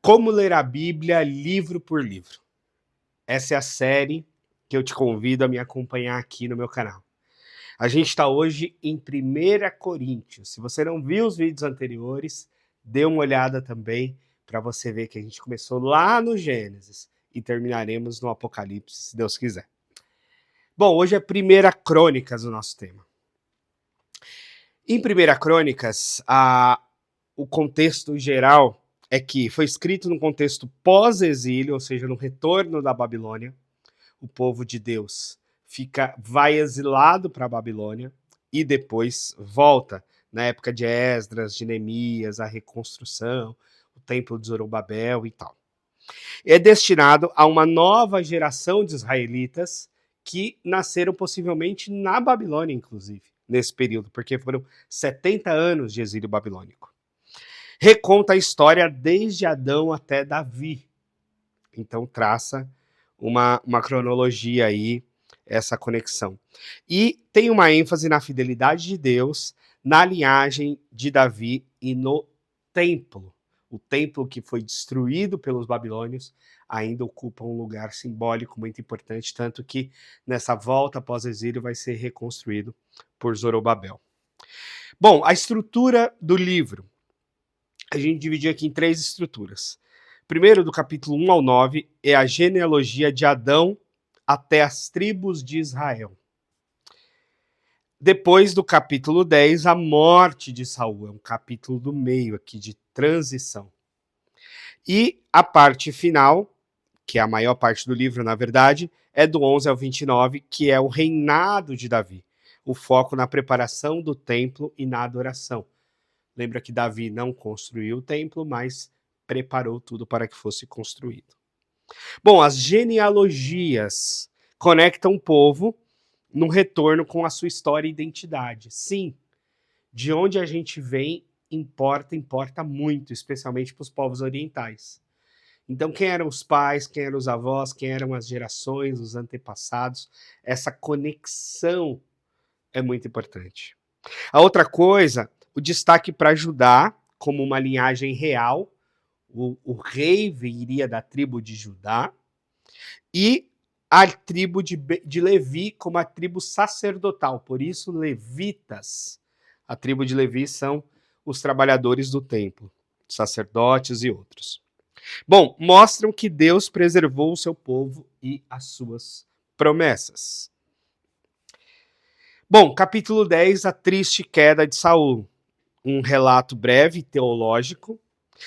Como ler a Bíblia livro por livro. Essa é a série que eu te convido a me acompanhar aqui no meu canal. A gente está hoje em 1 Coríntios. Se você não viu os vídeos anteriores, dê uma olhada também para você ver que a gente começou lá no Gênesis e terminaremos no Apocalipse, se Deus quiser. Bom, hoje é 1 Crônicas o nosso tema. Em 1 Crônicas, o contexto geral é que foi escrito num contexto pós-exílio, ou seja, no retorno da Babilônia. O povo de Deus vai exilado para a Babilônia e depois volta, na época de Esdras, de Neemias, a reconstrução, o templo de Zorobabel e tal. É destinado a uma nova geração de israelitas que nasceram possivelmente na Babilônia, inclusive, nesse período, porque foram 70 anos de exílio babilônico. Reconta a história desde Adão até Davi. Então traça uma cronologia aí, essa conexão. E tem uma ênfase na fidelidade de Deus, na linhagem de Davi e no templo. O templo que foi destruído pelos babilônios ainda ocupa um lugar simbólico muito importante, tanto que nessa volta pós-exílio vai ser reconstruído por Zorobabel. Bom, a estrutura do livro. A gente dividiu aqui em 3 estruturas. Primeiro, do capítulo 1 ao 9, é a genealogia de Adão até as tribos de Israel. Depois do capítulo 10, a morte de Saul. É um capítulo do meio aqui, de transição. E a parte final, que é a maior parte do livro, na verdade, é do 11 ao 29, que é o reinado de Davi. O foco na preparação do templo e na adoração. Lembra que Davi não construiu o templo, mas preparou tudo para que fosse construído. Bom, as genealogias conectam o povo no retorno com a sua história e identidade. Sim, de onde a gente vem importa muito, especialmente para os povos orientais. Então, quem eram os pais, quem eram os avós, quem eram as gerações, os antepassados, essa conexão é muito importante. A outra coisa, o destaque para Judá, como uma linhagem real, o rei viria da tribo de Judá, e a tribo de Levi como a tribo sacerdotal, por isso levitas. A tribo de Levi são os trabalhadores do templo, sacerdotes e outros. Bom, mostram que Deus preservou o seu povo e as suas promessas. Bom, capítulo 10, a triste queda de Saul. Um relato breve, teológico.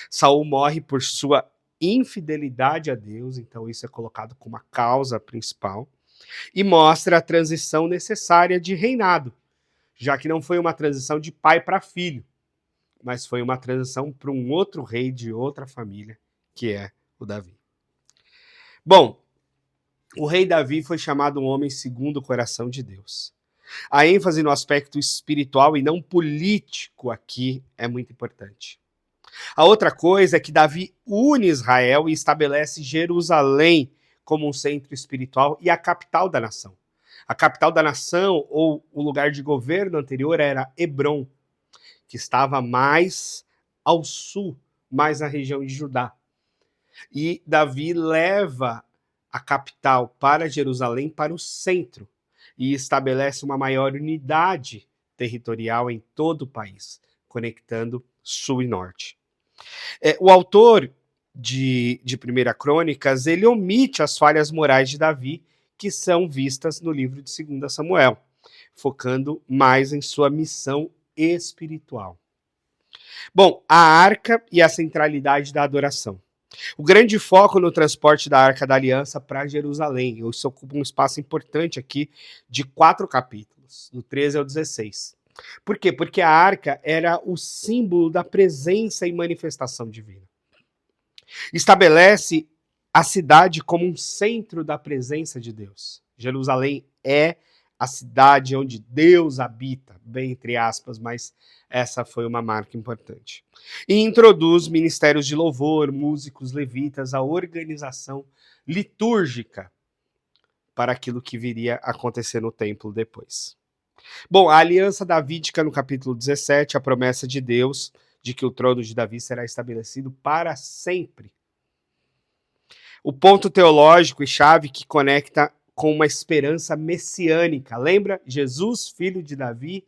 Saul morre por sua infidelidade a Deus, então isso é colocado como a causa principal. E mostra a transição necessária de reinado, já que não foi uma transição de pai para filho, mas foi uma transição para um outro rei de outra família, que é o Davi. Bom, o rei Davi foi chamado um homem segundo o coração de Deus. A ênfase no aspecto espiritual e não político aqui é muito importante. A outra coisa é que Davi une Israel e estabelece Jerusalém como um centro espiritual e a capital da nação. A capital da nação, ou o lugar de governo anterior, era Hebrom, que estava mais ao sul, mais na região de Judá. E Davi leva a capital para Jerusalém, para o centro, e estabelece uma maior unidade territorial em todo o país, conectando sul e norte. O autor de 1 Crônicas, ele omite as falhas morais de Davi, que são vistas no livro de 2 Samuel, focando mais em sua missão espiritual. Bom, a arca e a centralidade da adoração. O grande foco no transporte da Arca da Aliança para Jerusalém. Isso ocupa um espaço importante aqui de 4 capítulos, do 13 ao 16. Por quê? Porque a arca era o símbolo da presença e manifestação divina. Estabelece a cidade como um centro da presença de Deus. Jerusalém é a cidade onde Deus habita, bem entre aspas, mas essa foi uma marca importante. E introduz ministérios de louvor, músicos, levitas, a organização litúrgica para aquilo que viria a acontecer no templo depois. Bom, a aliança davídica no capítulo 17, a promessa de Deus de que o trono de Davi será estabelecido para sempre O ponto teológico e chave que conecta com uma esperança messiânica. Lembra? Jesus, filho de Davi,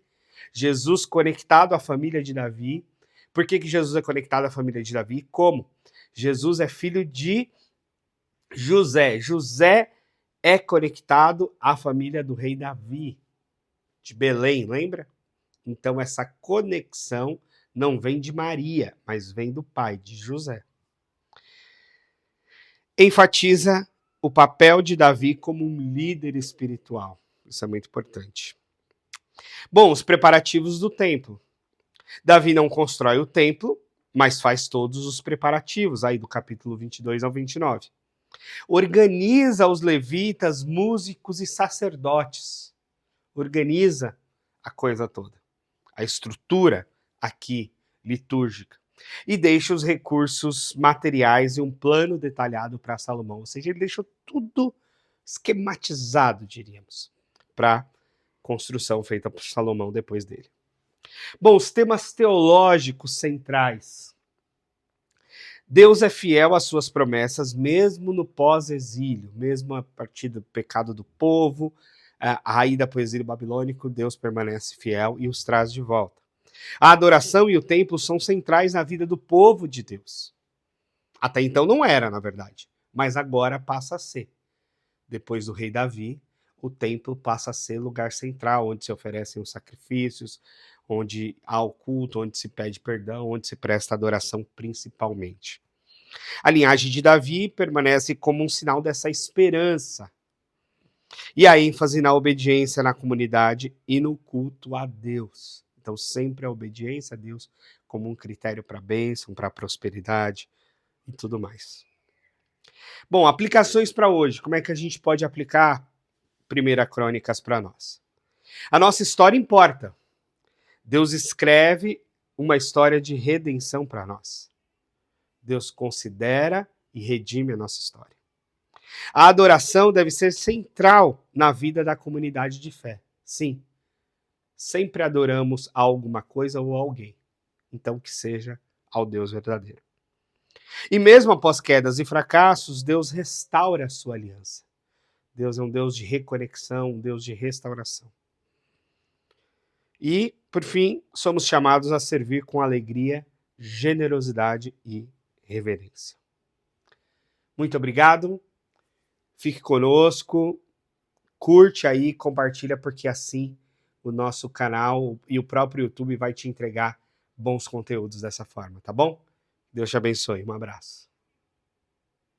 Jesus conectado à família de Davi. Por que Jesus é conectado à família de Davi? Como? Jesus é filho de José. José é conectado à família do rei Davi, de Belém, lembra? Então essa conexão não vem de Maria, mas vem do pai, de José. Enfatiza o papel de Davi como um líder espiritual. Isso é muito importante. Bom, os preparativos do templo. Davi não constrói o templo, mas faz todos os preparativos, aí do capítulo 22 ao 29. Organiza os levitas, músicos e sacerdotes. Organiza a coisa toda. A estrutura aqui litúrgica. E deixa os recursos materiais e um plano detalhado para Salomão. Ou seja, ele deixou tudo esquematizado, diríamos, para construção feita por Salomão depois dele. Bom, os temas teológicos centrais. Deus é fiel às suas promessas, mesmo no pós-exílio, mesmo a partir do pecado do povo, a ida para o exílio babilônico, Deus permanece fiel e os traz de volta. A adoração e o templo são centrais na vida do povo de Deus. Até então não era, na verdade, mas agora passa a ser. Depois do rei Davi, o templo passa a ser lugar central, onde se oferecem os sacrifícios, onde há o culto, onde se pede perdão, onde se presta adoração principalmente. A linhagem de Davi permanece como um sinal dessa esperança. E a ênfase na obediência na comunidade e no culto a Deus. Então, sempre a obediência a Deus como um critério para a bênção, para a prosperidade e tudo mais. Bom, aplicações para hoje. Como é que a gente pode aplicar 1 Crônicas para nós? A nossa história importa. Deus escreve uma história de redenção para nós. Deus considera e redime a nossa história. A adoração deve ser central na vida da comunidade de fé. Sim, sempre adoramos a alguma coisa ou alguém. Então que seja ao Deus verdadeiro. E mesmo após quedas e fracassos, Deus restaura a sua aliança. Deus é um Deus de reconexão, um Deus de restauração. E, por fim, somos chamados a servir com alegria, generosidade e reverência. Muito obrigado. Fique conosco. Curte aí, compartilha, porque assim o nosso canal e o próprio YouTube vai te entregar bons conteúdos dessa forma, tá bom? Deus te abençoe. Um abraço.